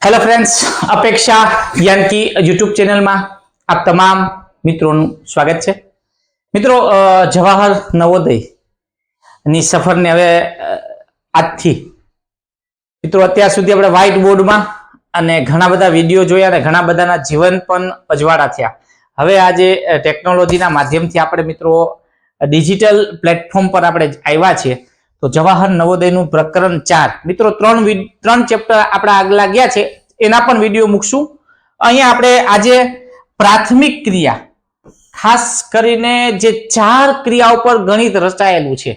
Hello friends, अपेक्षा ज्ञान की यूट्यूब चैनल में आप तमाम मित्रों स्वागत है। मित्रों, जवाहर नवोदय नी सफर ने हवे आज थी मित्रों अत्यार सुधी आपणे व्हाइट बोर्ड में अने घणा बधा विडियो जोया अने घणा बधाना जीवन पण अजवाड़ा थया। हवे आज टेक्नोलॉजी ना माध्यमथी आपणे मित्रों डिजिटल प्लेटफॉर्म पर आपणे आव्या छीए। तो जवाहर नवोदय नु प्रकरण 4 मित्रों त्रण चेप्टर आपड़ा आगला गया छे एना पण विडियो मूकशुं। अहींया आपणे आजे प्राथमिक क्रिया खास करीने जे 4 क्रियाओ पर गणित रचायेलुं छे।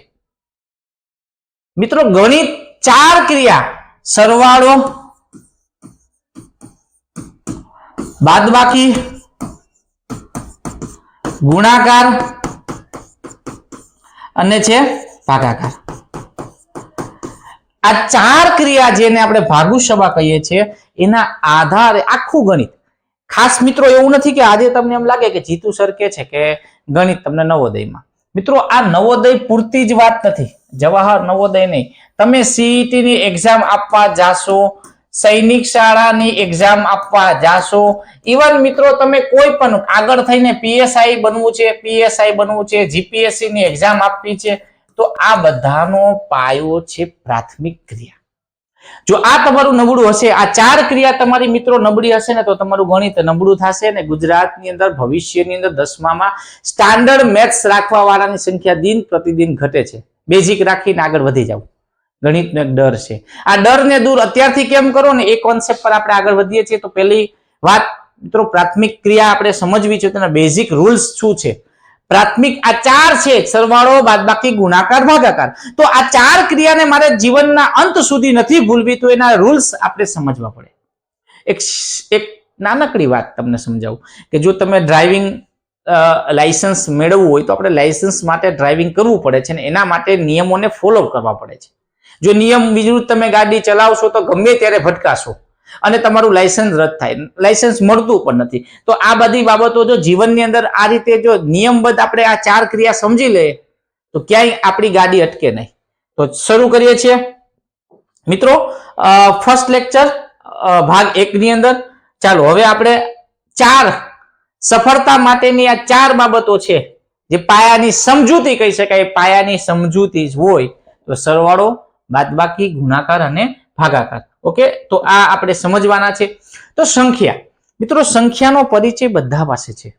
मित्रों गणित 4 क्रिया सरवाळो, बादबाकी, गुणाकार अने छे भागाकार। आ 4 क्रिया जेने आपणे भागुशबा कहीए छीए एना आधारे आखुं गणित। खास मित्रों एवुं नथी के आजे तमने एम लागे के जीतू सर के छे के गणित तमने नवोदयमां। मित्रों आ नवोदय पूरती ज वात नथी, जवाहर नवोदय नहीं। तमे सीईटी नी एक्जाम आपवा जाशो, सैनिक शाळानी एक्जाम आपवा जाशो, इवन मित्रों तमे कोई पण आगळ थईने पीएसआई बनवुं छे, पीएसआई बनवुं छे, जीपीएससी नी एक्जाम आपवी छे, तो आ बधानो पायो छे प्राथमिक क्रिया। जो आ तमारुं नबळुं हशे, आ 4 क्रिया तमारी मित्रों नबળી हशे ने तो तमारुं गणित नबळुं थशे ने गुजरातनी अंदर भविष्यनी अंदर 10मामां स्टाન્ડર્ડ મેથ્સ રાખવા વાળાની સંખ્યા दिन प्रतिदिन घटे छे। बेजिक રાખીને આગળ વધી જાવ। ગણિતનો એક ડર છે, આ ડરને દૂર અત્યારથી કેમ કરો ને એ કોન્સેપ્ટ પર આપણે આગળ વધીએ છીએ। તો પહેલી વાત મિત્રો प्राथमिक क्रिया આપણે સમજવી છે, તેના બેઝિક રૂલ્સ શું છે। प्राथमिक आ 4 છે, સરવાળો, બાદબાકી, ગુણાકાર, ભાગાકાર। તો આ 4 ક્રિયાને મારે જીવનના અંત સુધી નથી ભૂલવી, તો એના રૂલ્સ આપણે સમજવા પડે। એક નાનકડી વાત તમને સમજાવું કે જો તમે ડ્રાઇવિંગ લાયસન્સ મેળવવું હોય તો આપણે લાયસન્સ માટે ડ્રાઇવિંગ કરવું પડે છે ને એના માટે નિયમોને ફોલો કરવા પડે છે। જો નિયમ વિરુદ્ધ તમે ગાડી ચલાવશો તો ગમે ત્યારે ભટકાશો અને તમારું લાયસન્સ રદ થાય, લાયસન્સ મળતું પણ નથી। તો આ બધી બાબતો જો જીવનની અંદર આ રીતે જો નિયમબદ્ધ આપણે આ 4 ક્રિયા સમજી લઈએ તો ક્યાંય આપણી ગાડી અટકે નહીં। તો શરૂ કરીએ છીએ મિત્રો ફર્સ્ટ લેક્ચર ભાગ 1 ની અંદર। ચાલો હવે આપણે 4 સફળતા માટેની આ 4 બાબતો છે જે પાયાની સમજૂતી કહી શકાય। પાયાની સમજૂતી જ હોય તો સરવાળો, બાદબાકી, ગુણાકાર અને ભાગાકાર। ओके, तो आ आपणे समझवाना छे। तो संख्या मित्रों संख्यानो परिचय बधा पासे छे।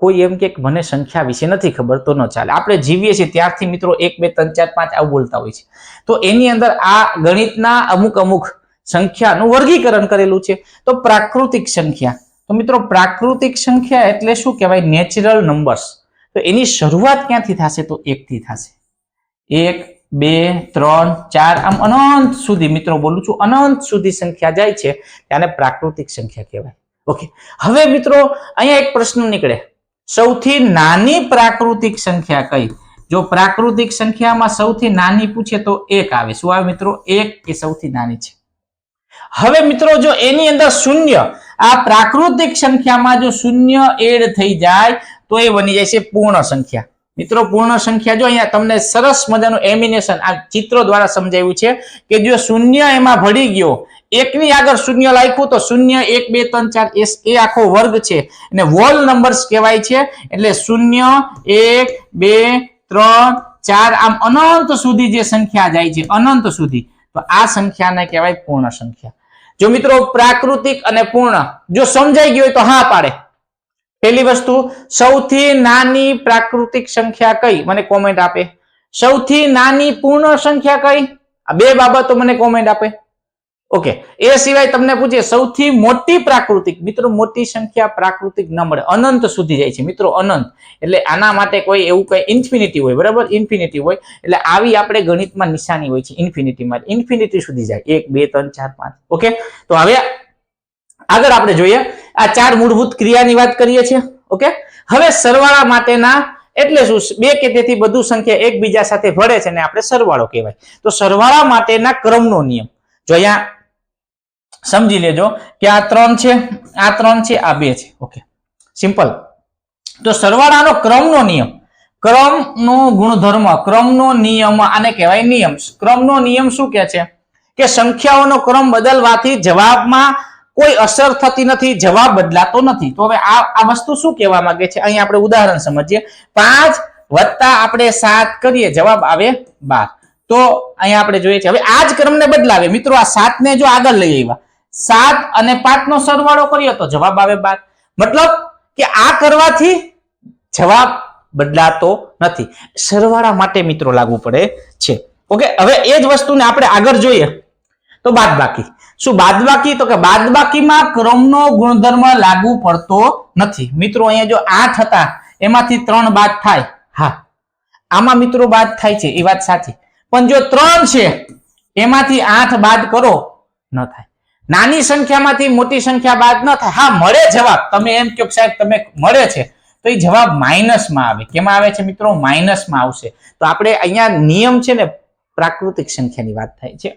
कोई एम के मने संख्या विषे नथी खबर तो न चाले। आपणे जीवीए छीए त्यारथी मित्रों 1 2 3 4 5 आव बोलता होय छे। तो एनी अंदर आ गणितना अमुक अमुक संख्यानुं वर्गीकरण करेलुं छे। तो प्राकृतिक संख्या, तो मित्रों प्राकृतिक संख्या एटले शुं कहेवाय? Natural numbers. तो एनी शरूआत क्यांथी थशे? तो 1 थी थशे। 1 2 3 4 आम अनंत सुधी मित्रों बोलू छू, अनंत सुधी संख्या जाय छे त्याने प्राकृतिक संख्या कहेवाय। ओके, हवे मित्रों अहींया एक प्रश्न निकळे, सौथी नानी प्राकृतिक संख्या कई? जो प्राकृतिक संख्या में सौथी नानी पूछे तो 1 आवे। शुं आवे मित्रों? 1 ए सौथी नानी छे। हवे मित्रों जो एनी अंदर शून्य, आ प्राकृतिक संख्या में जो शून्य एड थई जाय तो ए बनी जाय छे पूर्ण संख्या। मित्रों पूर्ण संख्या जो अहींया तमने सरस मजानुं एमिनेशन आ चित्रों द्वारा समजाव्युं छे के जो शून्य एमां भળી गयो, 1 ની આગળ शून्य लख्યું तो 0 1 2 3 4 ए आखो वर्ग छे અને હોલ નંબર્સ કહેવાય છે। એટલે 0 1 2 3 4 આમ અનંત સુધી જે સંખ્યા જાય છે, અનંત સુધી, તો આ સંખ્યાને કહેવાય પૂર્ણ સંખ્યા। જો મિત્રો પ્રાકૃતિક અને પૂર્ણ જો સમજાઈ ગયો હોય તો હા પાડે। पहली वस्तु सौथी नानी प्राकृतिक संख्या कई? मने कॉमेंट आपे। सौथी नानी पूर्ण संख्या कई? आ बे बाबतो मने कॉमेंट आपे। ओके, ए सिवाय तमने पूछे सौथी मोटी प्राकृतिक। मित्रों मोटी संख्या प्राकृतिक न मळे, अनंत सुधी जाय छे मित्रों, अनंत। एटले आना माटे कोई एवुं कई इन्फिनिटी होय, बराबर, इन्फिनिटी होय एटले आवी आपणे गणितमां निशानी होय छे इन्फिनिटी माटे, इन्फिनिटी सुधी जाय 1 2 3 4 5। ओके, तो हवे આગળ આપણે જોઈએ આ 4 મૂળભૂત ક્રિયાની વાત કરીએ છીએ। ઓકે, હવે સરવાળા માટેના એટલે શું? બે કે તેથી વધુ સંખ્યા એકબીજા સાથે ભળે છે ને આપણે સરવાળો કહેવાય। તો સરવાળા માટેના ક્રમનો નિયમ જો અહીંયા સમજી લેજો કે આ 3 છે, આ 3 છે, આ 2 છે। Okay, simple. તો સરવાળાનો ક્રમનો નિયમ, ક્રમનો ગુણધર્મ, ક્રમનો નિયમ આને કહેવાય નિયમ। ક્રમનો નિયમ શું કહે છે કે સંખ્યાઓનો ક્રમ બદલવાથી જવાબમાં કોઈ અસર થતી નથી, જવાબ બદલાતો નથી. તો હવે આ વસ્તુ શું કહેવા માંગે છે, અહીં આપણે ઉદાહરણ સમજીએ. 5 વત્તા આપણે 7 કરીએ, જવાબ આવે 12. તો અહીંયા આપણે જોઈએ છે હવે આ જ ક્રમને બદલાવે મિત્રો. આ 7 ને જો આગળ લઈ આવ્યા, 7 અને 5 નો સરવાળો કરીએ તો જવાબ આવે 12. મતલબ કે આ કરવાથી જવાબ બદલાતો નથી. સરવાળા માટે મિત્રો લાગુ પડે છે. ઓકે, હવે એ જ વસ્તુને આપણે આગળ જોઈએ તો બાદબાકી. શું બાદબાકી? તો કે બાદબાકીમાં ક્રમનો ગુણધર્મ લાગુ પડતો નથી મિત્રો. અહીંયા જો 8 હતા એમાંથી 3 બાદ થાય, હા આમાં મિત્રો બાદ થાય છે, એ વાત સાચી. પણ જો 3 છે એમાંથી 8 બાદ કરો, ન થાય. નાની સંખ્યામાંથી મોટી સંખ્યા બાદ ન થાય. હા મળે જવાબ, તમે એમ કહો સાહેબ તમે મળે છે તો એ જવાબ માઇનસમાં આવે. કેમાં આવે છે મિત્રો? માઇનસમાં આવશે. તો આપણે અહીંયા નિયમ છે ને પ્રાકૃતિક સંખ્યાની વાત થાય છે.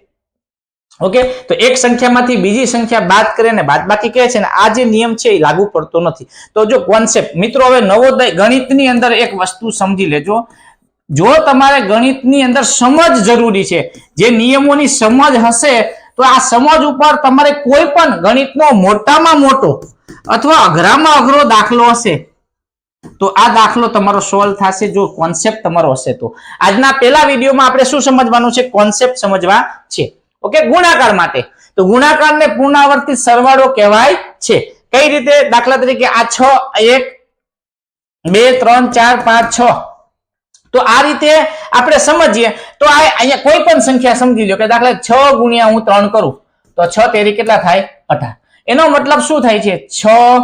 ઓકે, તો એક સંખ્યામાંથી બીજી સંખ્યા બાદ કરે ને બાદબાકી કહે છે ને, આ જે નિયમ છે એ લાગુ પડતો નથી. તો જો કોન્સેપ્ટ મિત્રો, હવે નવોદય ગણિતની અંદર એક વસ્તુ સમજી લેજો. જો તમારે ગણિતની અંદર સમજ જરૂરી છે, જે નિયમોની સમજ હશે તો આ સમજ ઉપર તમારે કોઈ પણ ગણિતનો મોટામાં મોટો અથવા અઘરામાં અઘરો દાખલો હશે તો આ દાખલો તમારો સોલ્વ થશે જો કોન્સેપ્ટ તમારો હશે. તો આજના પહેલા વિડીયોમાં આપણે શું સમજવાનું છે? કોન્સેપ્ટ સમજવા છે. ઓકે, ગુણાકાર માટે તો ગુણાકારને પુનરાવર્તિત સરવાળો કહેવાય છે. કઈ રીતે? દાખલા તરીકે આ 6 1 2 3 4 5 6. તો આ રીતે આપણે સમજીએ તો અહીંયા કોઈ પણ સંખ્યા સમજી લો કે દાખલા 6 ગુણ્યા હું 3 કરું તો 6 તેરી કેટલા થાય? 18. એનો મતલબ શું થાય છે? 6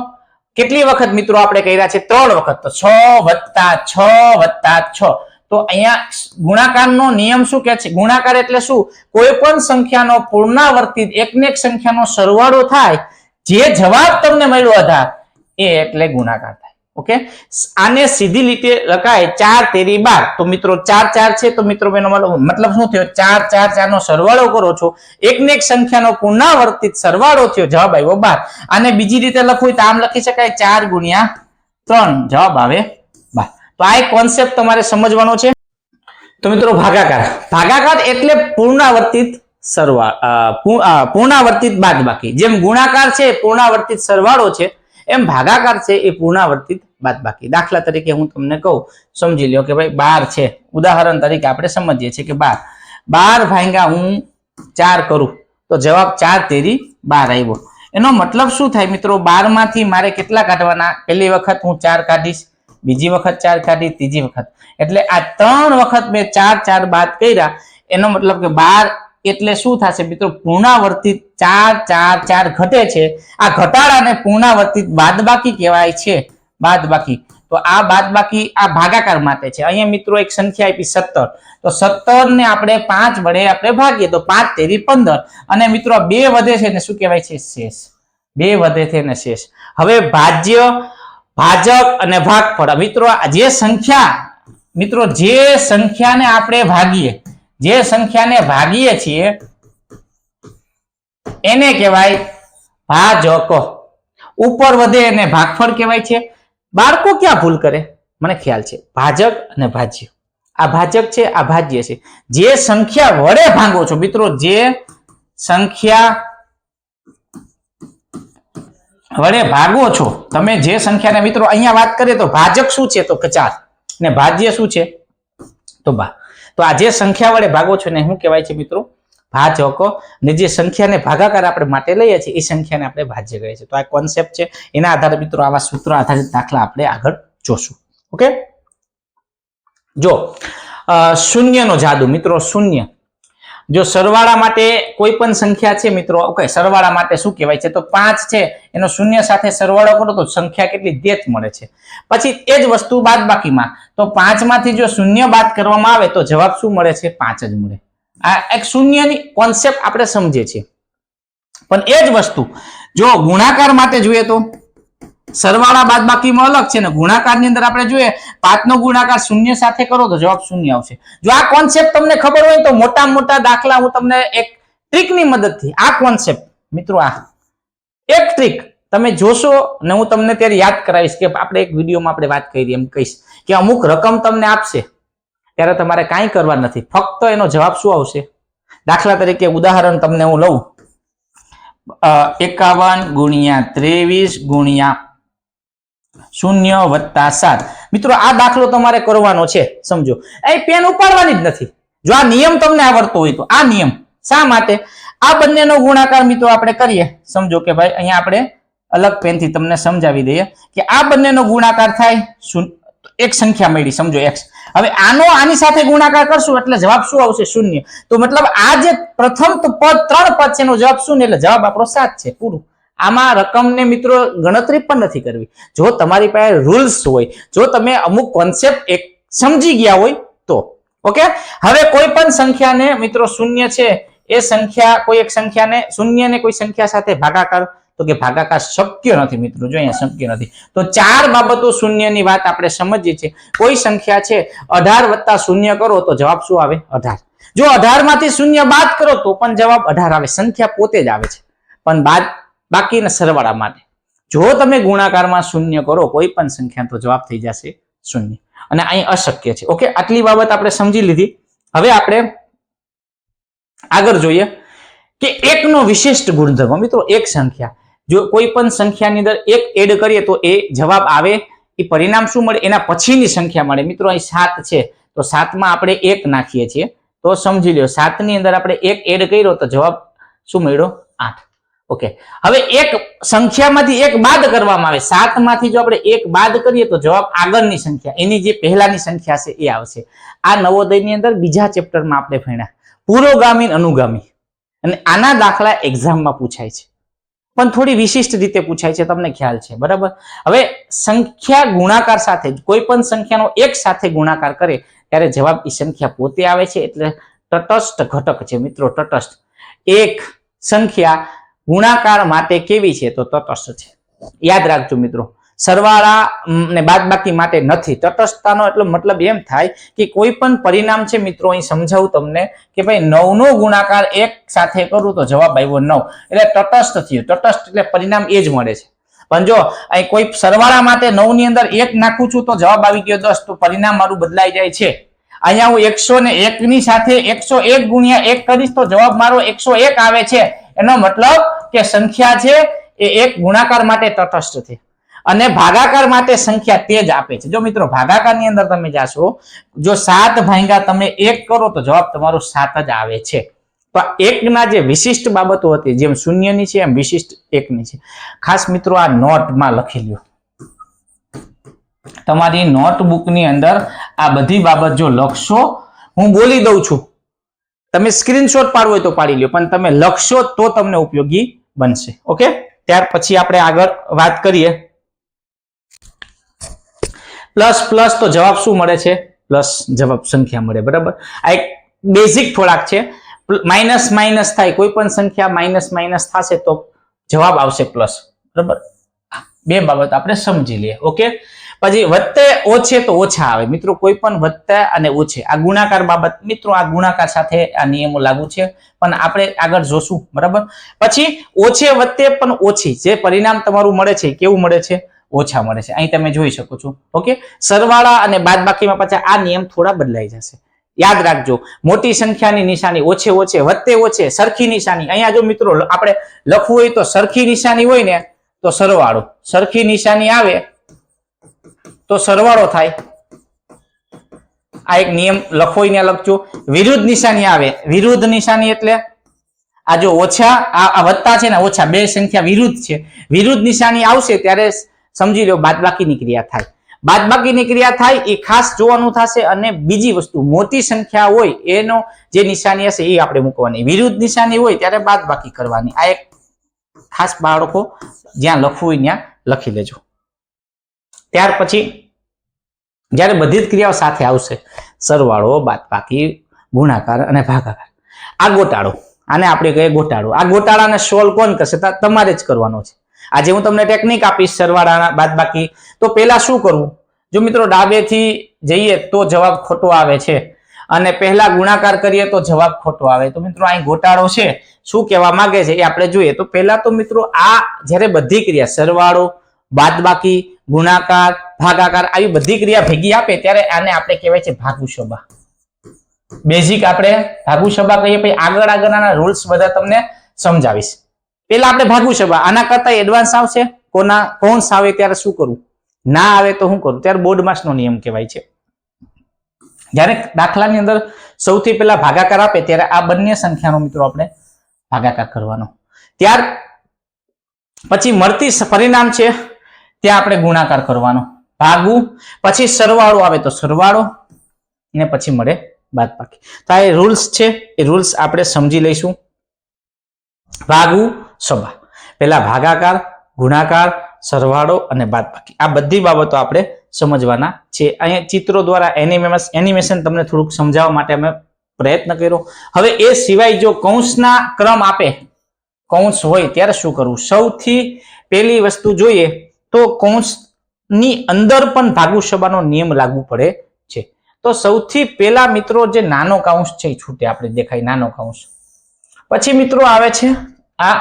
કેટલી વખત મિત્રો આપણે કર્યા છે? 3 વખત. તો 6 વત્તા 6 વત્તા 6. તો અહીંયા ગુણાકારનો નિયમ શું કહે છે? ગુણાકાર એટલે શું? કોઈ પણ સંખ્યાનો પુનરાવર્તિત એકને એક સંખ્યાનો સરવાળો થાય, જે જવાબ તમને મળ્યો આધાર એ એટલે ગુણાકાર થાય. ઓકે, આને સીધી રીતે લખાય 4 તેરી 12. તો મિત્રો 4 4 છે તો મિત્રો એનો મતલબ શું થયો? 4 4 4 નો સરવાળો કરો છો, એકને એક સંખ્યાનો પુનરાવર્તિત સરવાળો થયો, જવાબ આવ્યો 12. આને બીજી રીતે લખવું તો આમ લખી શકાય 4 ગુણ્યા 3, જવાબ આવે 12. તો આ એક કોન્સેપ્ટ તમારે સમજવાનો છે. તો મિત્રો ભાગાકાર, ભાગાકાર એટલે પુનરાવર્તિત પુનરાવર્તિત બાદબાકી. જેમ ગુણાકાર છે પુનરાવર્તિત સરવાળો છે, એમ ભાગાકાર છે એ પુનરાવર્તિત બાદબાકી. દાખલા તરીકે હું તમને કહું, સમજી લો કે ભાઈ 12 છે. ઉદાહરણ તરીકે આપણે સમજીએ છીએ કે 12 ભાગ્યા હું 4 કરું તો જવાબ 4 તેરી 12 આવ્યો. એનો મતલબ શું થાય મિત્રો? 12 માંથી મારે કેટલા કાઢવાના? પહેલી વખત હું 4 કાઢીશ, બીજી વખત 4 કાઢી, ત્રીજી વખત. એટલે આ 3 વખત મેં 4 4 બાદ કર્યા. એનો મતલબ કે 12 એટલે શું થશે મિત્રો? પુનરાવર્તિત 4 4 4 ઘટે છે. આ ઘટાડાને પુનરાવર્તિત બાદબાકી કહેવાય છે. બાદબાકી. તો આ બાદબાકી આ ભાગાકાર માટે છે. અહીંયા મિત્રો એક સંખ્યા આપી 17. તો 17 ને આપણે 5 વડે આપણે ભાગીએ તો 5 તેરી 15. અને મિત્રો 2 વધે છે ને શું કહેવાય છે? શેષ. 2 વધે છે ને શેષ. હવે ભાજ્ય, ભાજક અને ભાગફળ. મિત્રો જે સંખ્યા, મિત્રો જે સંખ્યાને આપણે ભાગીએ, જે સંખ્યાને ભાગીએ છીએ એને કહેવાય ભાજક. ઉપર વધે એને ભાગફળ કહેવાય છે. બાળકો ક્યાં ભૂલ કરે? મને ખ્યાલ છે ભાજક અને ભાજ્ય. આ ભાજક છે, આ ભાજ્ય છે. જે સંખ્યા વડે ભાગો છો મિત્રો, જે સંખ્યા વડે ભાગો છો તમે, જે સંખ્યાને મિત્રો અહીંયા વાત કરીએ તો ભાજક શું છે? તો 4 ને ભાજ્ય શું છે? તો 12. તો આ જે સંખ્યા વડે ભાગો છો ને શું કહેવાય છે મિત્રો? ભાજક. ને જે સંખ્યાને ભાગાકાર આપણે માટે લઈએ છીએ એ સંખ્યાને આપણે ભાજ્ય કહીએ છીએ. તો આ કોન્સેપ્ટ છે, એના આધારે મિત્રો આવા સૂત્ર આધારિત દાખલા આપણે આગળ જોશું. ઓકે, જો શૂન્યનો જાદુ મિત્રો. શૂન્ય જો સરવાળા માટે કોઈ પણ સંખ્યા છે મિત્રો, ઓકે, સરવાળા માટે શું કહેવાય છે? તો 5 છે, એનો શૂન્ય સાથે સરવાળો કરો તો સંખ્યા કેટલી? 10 મળે છે. પછી એ જ વસ્તુ બાદબાકીમાં, તો 5 માંથી જો શૂન્ય બાદ કરવામાં આવે તો જવાબ શું મળે છે? 5 જ મળે. આ એક શૂન્યની કોન્સેપ્ટ આપણે સમજીએ છીએ. પણ એ જ વસ્તુ જો ગુણાકાર માટે જોઈએ તો સરવાળા બાદબાકીમાં અલગ છે ને ગુણાકારની અંદર આપણે જોઈએ 5 નો ગુણાકાર શૂન્ય સાથે કરો તો જવાબ શૂન્ય આવશે. જો આ કોન્સેપ્ટ તમને ખબર હોય તો મોટા મોટા દાખલા હું તમને એક ટ્રીકની મદદથી આ કોન્સેપ્ટ મિત્રો, આ એક ટ્રીક તમે જોશો ને હું તમને ત્યારે યાદ કરાવીશ કે આપણે એક વિડીયોમાં આપણે વાત કરી એમ કહીશ કે અમુક રકમ તમને આપશે ત્યારે તમારે કાંઈ કરવા નથી, ફક્ત એનો જવાબ શું આવશે? દાખલા તરીકે ઉદાહરણ તમને હું લઉં, 51 ગુણ્યા 23 ગુણ્યા 0 વત્તા 7. મિત્રો આ દાખલો તમારે કરવાનો છે, સમજો. અહીં પેન ઉપાડવાની જ નથી. જો આ નિયમ તમને આવડતો હોય તો આ નિયમ શા માટે? આ બંનેનો ગુણાકાર મિત્રો આપણે કરીએ. સમજો કે ભાઈ અહીંયા આપણે અલગ પેનથી તમને સમજાવી દઈએ કે આ બંનેનો ગુણાકાર થાય એક સંખ્યા મળી, સમજો x. હવે આનો આની સાથે ગુણાકાર કરશું એટલે જવાબ શું આવશે? 0. તો મતલબ આ જે પ્રથમ પદ 3 પદ છે એનો જવાબ 0 એટલે જવાબ આપણો 7 છે, પૂરું. આમાં રકમને મિત્રો ગણતરી પણ નથી કરવી. જો તમારી પાસે રૂલ્સ હોય, જો તમે અમુક કોન્સેપ્ટ એક સમજી ગયા હોય તો. ઓકે, હવે કોઈ પણ સંખ્યાને મિત્રો 0 છે એ સંખ્યા, કોઈ એક સંખ્યાને 0 ને કોઈ સંખ્યા સાથે ભાગાકાર, તો કે ભાગાકાર શક્ય નથી મિત્રો. જો અહીંયા શક્ય નથી. તો 4 બાબતો 0 ની વાત આપણે સમજીએ છીએ. કોઈ સંખ્યા છે 18 વત્તા 0 કરો તો જવાબ શું આવે? 18. જો 18 માંથી 0 બાદ કરો તો પણ જવાબ 18 આવે. સંખ્યા પોતે જ આવે છે, પણ બાદ બાકીના સરવાળા માટે જો તમે ગુણાકારમાં 0 કરો કોઈ પણ સંખ્યા તો જવાબ થઈ જશે 0, અને અહીં અશક્ય છે. ઓકે, આટલી બાબત આપણે સમજી લીધી. હવે આપણે આગળ જોઈએ કે એકનો વિશિષ્ટ ગુણધર્મ. મિત્રો એક સંખ્યા, જો કોઈ પણ સંખ્યાની અંદર એક એડ કરીએ તો એ જવાબ આવે, એ પરિણામ શું મળે? એના પછીની સંખ્યા મળે. મિત્રો અહીં 7 છે તો 7 માં આપણે 1 નાખીએ છીએ તો સમજી લો 7 ની અંદર આપણે 1 એડ કર્યો તો જવાબ શું મળ્યો? 8. ઓકે, હવે એક સંખ્યામાંથી 1 બાદ કરવામાં આવે. 7 માંથી જો આપણે 1 બાદ કરીએ તો જવાબ આગળની સંખ્યા, એની જે પહેલાની સંખ્યા છે એ આવશે. આ નવોદયની અંદર બીજા ચેપ્ટરમાં આપણે ભણ્યા પુરોગામી અને અનુગામી, અને આના દાખલા એક્ઝામમાં પૂછાય છે, પણ થોડી વિશિષ્ટ રીતે પૂછાય છે, તમને ખ્યાલ છે, બરાબર. હવે સંખ્યા ગુણાકાર સાથે, કોઈ પણ સંખ્યાનો એક સાથે ગુણાકાર કરે ત્યારે જવાબ એ સંખ્યા પોતે આવે છે, એટલે તટસ્થ ઘટક છે મિત્રો. તટસ્થ એક સંખ્યા ગુણાકાર માટે કેવી છે? તો તટસ્થ છે. યાદ રાખજો મિત્રો, સરવાળા ને બાદબાકી માટે નથી. તટસ્થતાનો એટલો મતલબ એમ થાય કે કોઈ પણ પરિણામ છે મિત્રો, અહીં સમજાવું તમને કે ભાઈ 9 નો ગુણાકાર 1 સાથે કરું તો જવાબ આવ્યો 9, એટલે તટસ્થ થયું. તટસ્થ એટલે પરિણામ એ જ મળે છે. પણ જો અહીં કોઈ સરવાળા માટે 9 ની અંદર 1 નાખું છું તો જવાબ આવી ગયો 10, તો પરિણામ મારું બદલાઈ જાય છે. અહીંયા હું 101 ની સાથે 101 ગુણ્યા 1 કરીશ તો જવાબ મારો 101 આવે છે. એનો મતલબ કે સંખ્યા છે એ એક ગુણાકાર માટે તટસ્થ છે, અને ભાગાકાર માટે સંખ્યા તે જ આપે છે. જો મિત્રો ભાગાકારની અંદર તમે જાશો, જો 7 ભાગ્યા તમે 1 કરો તો જવાબ તમારો 7 જ આવે છે. તો એકના જે વિશિષ્ટ બાબતો હતી, જેમ 0 ની છે એમ વિશિષ્ટ 1 ની છે. ખાસ મિત્રો આ નોટમાં લખી લ્યો. તમારી નોટબુકની અંદર આ બધી બાબત જો લખશો, હું બોલી દઉં છું, તમે સ્ક્રીનશોટ પાડવો હોય તો પાડી લ્યો, પણ તમે લખશો તો તમને ઉપયોગી બનશે. ઓકે, ત્યાર પછી આપણે આગળ વાત કરીએ. પ્લસ પ્લસ તો જવાબ શું મળે છે? પ્લસ જવાબ સંખ્યા મળે, બરાબર. આ એક બેઝિક થોડાક છે. માઇનસ માઇનસ થાય, કોઈ પણ સંખ્યા માઇનસ માઇનસ થશે તો જવાબ આવશે પ્લસ, બરાબર. બે બાબત આપણે સમજી લઈએ. ઓકે, પછી વત્તે ઓછે તો ઓછા આવે મિત્રો. કોઈ પણ વત્તા અને ઓછે, આ ગુણાકાર બાબત મિત્રો, આ ગુણાકાર સાથે આ નિયમો લાગુ છે, પણ આપણે આગળ જોશું, બરાબર. પછી ઓછે વત્તે પણ ઓછી, જે પરિણામ તમારું મળે છે કેવું મળે છે? ઓછા મળે છે. અહીં તમે જોઈ શકો છો. ઓકે, સરવાળા અને બાદબાકીમાં પાછા આ નિયમ થોડા બદલાઈ જશે. યાદ રાખજો, મોટી સંખ્યાની નિશાની ઓછે ઓછે, વત્તે ઓછે, સરખી નિશાની. અહીંયા જો મિત્રો આપણે લખવું હોય તો સરખી નિશાની હોય ને તો સરવાળો, સરખી નિશાની આવે તો સરવાળો થાય. આ એક નિયમ લખો, ને લખજો. વિરુદ્ધ નિશાની આવે, વિરુદ્ધ નિશાની એટલે આ જો ઓછા, આ વત્તા છે ને ઓછા, બે સંખ્યા વિરુદ્ધ છે, વિરુદ્ધ નિશાની આવશે ત્યારે સમજી લો બાદબાકીની ક્રિયા થાય. બાદબાકીની ક્રિયા થાય એ ખાસ જોવાનું થશે. અને બીજી વસ્તુ, મોટી સંખ્યા હોય એનો જે નિશાની હશે એ આપણે મૂકવાની, વિરુદ્ધ નિશાની હોય ત્યારે બાદબાકી કરવાની. આ એક ખાસ બાળકો જ્યાં લખવું હોય ત્યાં લખી લેજો. ત્યાર પછી જ્યારે બધી જ ક્રિયાઓ સાથે આવશે, સરવાળો, બાદબાકી, ગુણાકાર અને ભાગાકાર, આ ગોટાળો, આને આપણે કહીએ ગોટાળો. આ ગોટાળાને સોલ્વ કોણ કરશે? તમારે જ કરવાનો છે. આજે હું તમને ટેકનિક આપીશ સરવાળા બાદબાકી. તો પહેલા શું કરવું? જો મિત્રો ડાબેથી જઈએ તો જવાબ ખોટો આવે છે, અને પહેલા ગુણાકાર કરીએ તો જવાબ ખોટો આવે. તો મિત્રો અહીં ગોટાળો છે, શું કહેવા માંગે છે એ આપણે જોઈએ. તો પહેલા તો મિત્રો આ જ્યારે બધી ક્રિયા, સરવાળો, બાદબાકી, ગુણાકાર, ભાગાકાર, આવી બધી ક્રિયા ભેગી આપે ત્યારે આને આપણે કહેવાય છે ભાગુસભા. બેઝિક આપણે ભાગુસભા કહીએ. પછી આગળ આગળના રૂલ્સ બધા તમને સમજાવીશ. પેલા આપણે ભાગુ સભા, આના કરતા એડવાન્સ આવશે, કૌંસ આવે ત્યારે શું કરવું, ના આવે તો શું કરવું, ત્યારે બોર્ડ માસ નો નિયમ કહેવાય છે. જ્યારે દાખલાની અંદર સૌથી પહેલા ભાગાકાર આપે ત્યારે આ બંને સંખ્યાનો મિત્રો આપણે ભાગાકાર કરવાનો, ત્યાર પછી મળતી પરિણામ છે ત્યાં આપણે ગુણાકાર કરવાનો, ભાગવું, પછી સરવાળો આવે તો સરવાળો, ને પછી મળે બાદબાકી. તો આ રૂલ્સ છે, એ રૂલ્સ આપણે સમજી લઈશું. ભાગવું સભા, પેલા ભાગાકાર, ગુણાકાર, સરવાળો અને બાદબાકી, આ બધી બાબતો આપણે સમજવાના છે. અહીંયા ચિત્રો દ્વારા એનિમેશન તમને થોડુંક સમજાવવા માટે અમે પ્રયત્ન કર્યો. હવે એ સિવાય જો કૌંસના ક્રમ આપે, કૌંસ હોય ત્યારે શું કરવું, સૌથી પહેલી વસ્તુ જોઈએ તો કૌંસની અંદર પણ ભાગુ સભાનો નિયમ લાગુ પડે છે. તો સૌથી પહેલા મિત્રો જે નાનો કૌંસ છે એ છૂટે, આપણે દેખાય નાનો કૌંસ. પછી મિત્રો આવે છે આ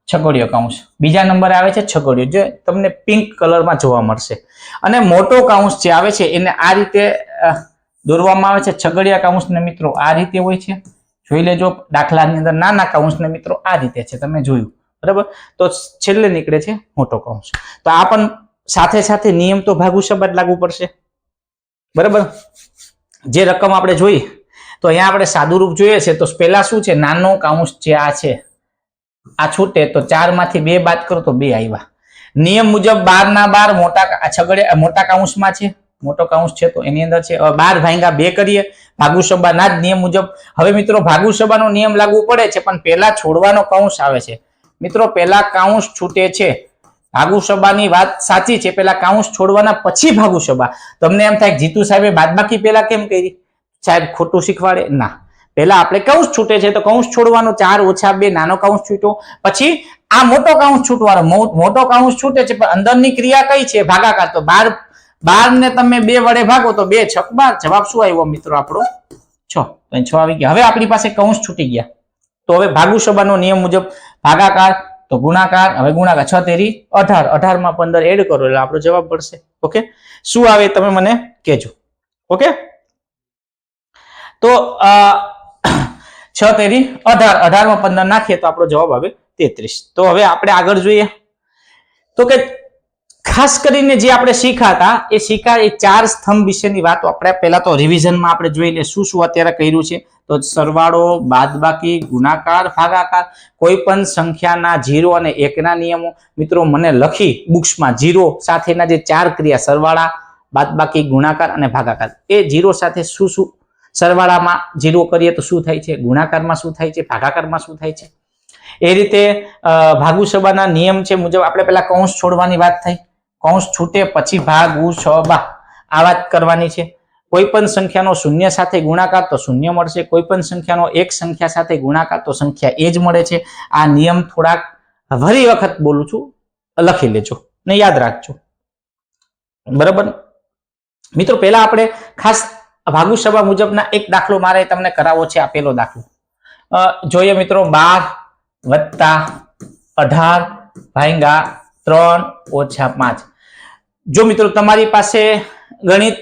છગડીયો કૌંસ, બીજા નંબરે આવે છે છગડીયો, જે તમને પિંક કલરમાં જોવા મળશે. અને મોટો કૌંસ જે આવે છે એને આ રીતે દોરવામાં આવે છે. છગડીયા કૌંસને મિત્રો આ રીતે હોય છે, જોઈ લેજો. દાખલાની અંદર નાના કૌંસને મિત્રો આ રીતે છે, તમે જોયું બરાબર. તો છેલ્લે નીકળે છે મોટો કૌંસ. તો આ પણ સાથે સાથે નિયમ તો ભાગુ સભા જ લાગુ પડશે, બરાબર. જે રકમ આપણે જોઈ તો અહીંયા આપણે સાદું રૂપ જોઈએ છે. તો પહેલા શું છે, નાનો કૌંસ જે આ છે, આ છૂટે તો 4 માંથી 2 બાદ કરો તો 2 આવ્યા. નિયમ મુજબ 12 ના 12 મોટા કૌંસમાં છે, મોટો કૌંસ છે તો એની અંદર છે. 12 ભાગ્યા 2 કરીએ ભાગુ સભાના જ નિયમ મુજબ. હવે મિત્રો ભાગુ સભાનો નિયમ લાગુ પડે છે, પણ પહેલા છોડવાનો કૌંસ આવે છે. મિત્રો પહેલા કૌંસ છૂટે છે, ભાગુ સભાની વાત સાચી છે, પહેલા કૌંસ છોડવાના પછી ભાગુ સભા. તમને એમ થાય જીતુ સાહેબે બાદબાકી પહેલા કેમ કરી, સાહેબ ખોટું શીખવાડે? ના, પહેલા આપણે કૌંસ છૂટે છે તો કૌંસ છોડવાનો, 4 - 2 નાનો કૌંસ છૂટ્યો, પછી આ મોટો કૌંસ છૂટવાનો. મોટો કૌંસ છૂટે છે પણ અંદરની ક્રિયા કઈ છે, ભાગાકાર. તો 12 ને તમે 2 વડે ભાગો તો 2 × 6 = 12. જવાબ શું આવ્યો મિત્રો આપણો? 6. તો 6 આવી ગયા. હવે આપણી પાસે કૌંસ છૂટી ગયા. તો હવે ભાગુ સભાનો નિયમ મુજબ ભાગાકાર તો ગુણાકાર, હવે ગુણાકાર 6 તેરી 18, 18 માં 15 એડ કરો એટલે આપણો જવાબ મળશે. ઓકે, શું આવે તમે મને કહેજો. ઓકે, તો 6 તેરી 18, 18 માં 15 નાખીએ તો આપણો જવાબ આવે 33. તો હવે આપણે આગળ જોઈએ તો કે ખાસ કરીને જે આપણે શીખાતા એ 4 સ્તંભ વિશેની વાતો આપણે પહેલા તો રિવિઝનમાં આપણે જોઈ લે શું અત્યારે કર્યું છે. તો સરવાળો, બાદબાકી, ગુણાકાર, ભાગાકાર, કોઈ પણ સંખ્યાના 0 અને 1 ના નિયમો. મિત્રો મને લખી બુક્સમાં 0 સાથેના જે 4 ક્રિયા, સરવાળા, બાદબાકી, ગુણાકાર અને ભાગાકાર, એ 0 સાથે શું સરવાળામાં 0 કરીએ તો શું થાય છે, ગુણાકારમાં શું થાય છે, ભાગાકારમાં શું થાય છે. એ રીતે ભાગુ સભાના નિયમ છે મુજબ આપણે પેલા કૌંસ છોડવાની વાત થઈ, કૌંસ છૂટે પછી ભાગુ સભા આ વાત કરવાની છે. કોઈ પણ સંખ્યાનો 0 સાથે ગુણાકાર તો 0 મળશે, કોઈ પણ સંખ્યાનો 1 સંખ્યા સાથે ગુણાકાર તો સંખ્યા એ જ મળે છે. આ નિયમ થોડાક ફરી વખત બોલું છું, લખી લેજો ને યાદ રાખજો, બરાબર મિત્રો. પહેલા આપણે ખાસ ભાગુ સભા મુજબના એક દાખલો મારે તમને કરાવવો છે. આ પહેલો દાખલો જોઈએ મિત્રો. 12 + 18 ભાગ્યા 3 - 5. જો મિત્રો તમારી પાસે ગણિત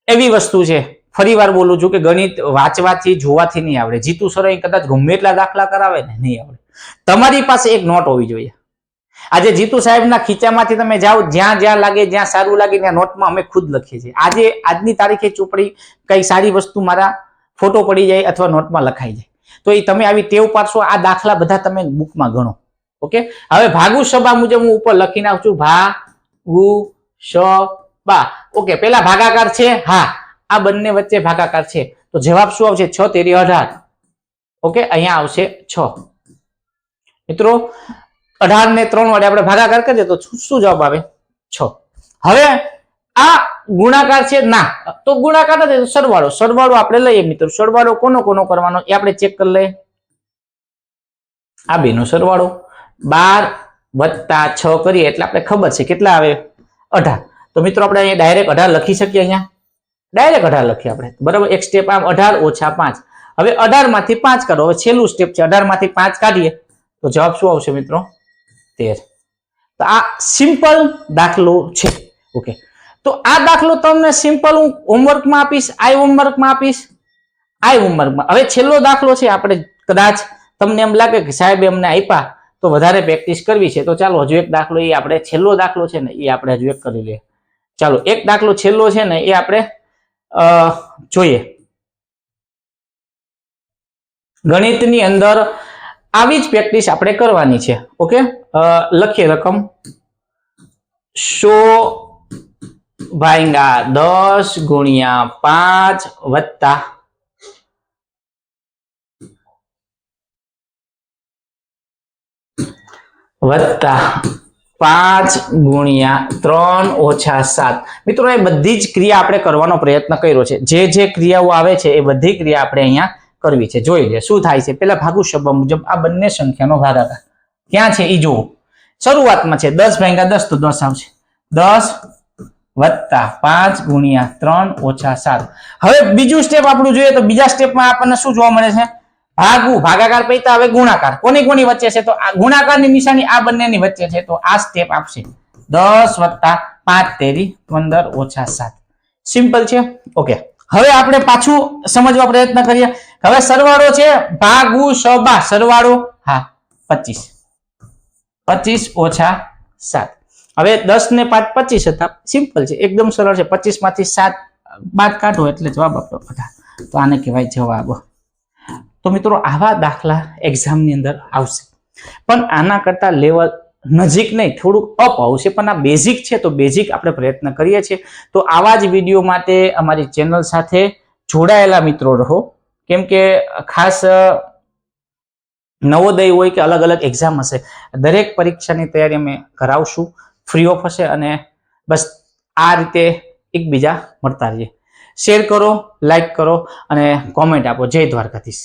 એવી વસ્તુ છે, ફરી વાર બોલું છું કે ગણિત વાંચવાથી જોવાથી નહીં આવડે. જીતુ સર કદાચ ગમે એટલા દાખલા કરાવે ને નહીં આવડે. તમારી પાસે એક નોટ હોવી જોઈએ. આજે જીતુ સાહેબના ખીચામાંથી તમે જાઓ, જ્યાં જ્યાં લાગે, જ્યાં સારું લાગે ત્યાં નોટમાં અમે ખુદ લખીએ છીએ. આજની તારીખે ચોપડી કઈ સારી વસ્તુ મારા ફોટો પડી જાય અથવા નોટમાં લખાઈ જાય તો એ તમે આવી ટેવ પાડશો. આ દાખલા બધા તમે બુકમાં ગણો. ઓકે, હવે ભાગુ સભા મુજબ હું ઉપર લખી નાખું છું, ભાગુ સભા. ઓકે, પેલા ભાગાકાર છે, હા આ બંને વચ્ચે ભાગાકાર છે તો જવાબ શું આવશે? 6 તેરી 18. ઓકે, અહીંયા આવશે 6. મિત્રો 18 ને 3 વડે આપણે ભાગાકાર કરીએ તો શું જવાબ આવે? 6. હવે આ ગુણાકાર છે, ના તો ગુણાકાર નથી, સરવાળો. સરવાળો આપણે લઈએ મિત્રો. સરવાળો કોનો કરવાનો એ આપણે ચેક કરી લઈએ. આ બેનો સરવાળો 12 + 6 કરીએ એટલે આપણે ખબર છે કેટલા આવે? 18. તો મિત્રો આપણે અહીંયા ડાયરેક્ટ 18 લખી શકીએ. અહીંયા ડાયરેક્ટ 18 લખીએ આપણે, બરાબર. એક સ્ટેપ આમ 18 - 5. હવે 18 માંથી 5 કાઢો. હવે છેલ્લું સ્ટેપ છે, 18 માંથી 5 કાઢીએ તો જવાબ શું આવશે મિત્રો? 13. તો આ સિમ્પલ દાખલો છે. ઓકે, તો આ દાખલો તમને સિમ્પલ હું હોમવર્કમાં આપીશ, હોમવર્કમાં આપીશ. હવે છેલ્લો દાખલો છે. આપણે કદાચ તમને એમ લાગે કે સાહેબ અમને આપ્યા તો વધારે પ્રેક્ટિસ કરવી છે. તો ચાલો હજુ એક દાખલો, એ આપણે છેલ્લો દાખલો છે ને એ આપણે હજુ એક કરી લઈએ. ચાલો એક દાખલો છેલ્લો છે ને એ આપણે જોઈએ. ગણિતની અંદર આવી જ પ્રેક્ટિસ આપણે કરવાની છે. ઓકે, લખીએ રકમ 100 ભાગ્યા 10 ગુણ્યા 5 વત્તા 5 ગુણ્યા 3 ઓછા 7. મિત્રો એ બધી જ ક્રિયા આપણે કરવાનો પ્રયત્ન કર્યો છે. જે જે ક્રિયાઓ આવે છે એ બધી ક્રિયા આપણે અહીંયા કરવી છે. જોઈ લે શું થાય છે. પેલા ભાગુ શબ્દ મુજબ આ બંને સંખ્યાનો ભાગાકાર ક્યાં છે એ જુઓ. શરૂઆતમાં છે 10 ભાગ્યા 10 તો 10 આવશે. 10 વત્તા 5 ગુણ્યા 3 ઓછા 7. હવે બીજું સ્ટેપ આપણું જોઈએ તો બીજા સ્ટેપમાં આપણને શું જોવા મળે છે? ભાગવું, ભાગાકાર પૈતા હવે ગુણાકાર. કોની કોની વચ્ચે છે? તો આ ગુણાકારની નિશાની આ બંનેની વચ્ચે છે. તો આ સ્ટેપ આપશે 10 વત્તા 5 તેરી 15 ઓછા 7. સિમ્પલ છે. ઓકે, હવે આપણે પાછું સમજવા પ્રયત્ન કરીએ. હવે સરવાળો છે ભાગુ સબા, સરવાળો હા 25 ઓછા 7. હવે 10 ને 5 25 હતા. સિમ્પલ છે, એકદમ સરળ છે. 25 માંથી 7 બાદ કાઢો એટલે જવાબ આપણો 18. તો આને કહેવાય જવાબ. તો મિત્રો આવા દાખલા એક્ઝામની અંદર આવશે, પણ આના કરતા લેવલ નજીક નહીં, થોડુંક અપ આવશે. પણ આ બેઝિક છે તો બેઝિક આપણે પ્રયત્ન કરીએ છીએ. તો આવા જ વિડીયો માટે અમારી ચેનલ સાથે જોડાયેલા મિત્રો રહો, કેમ કે ખાસ નવોદય હોય કે અલગ અલગ એક્ઝામ હશે, દરેક પરીક્ષાની તૈયારી અમે કરાવશું, ફ્રી ઓફ હશે. અને બસ આ રીતે એકબીજા મળતા રહીએ. શેર કરો, લાઈક કરો અને કોમેન્ટ આપો. જય દ્વારકાધીશ.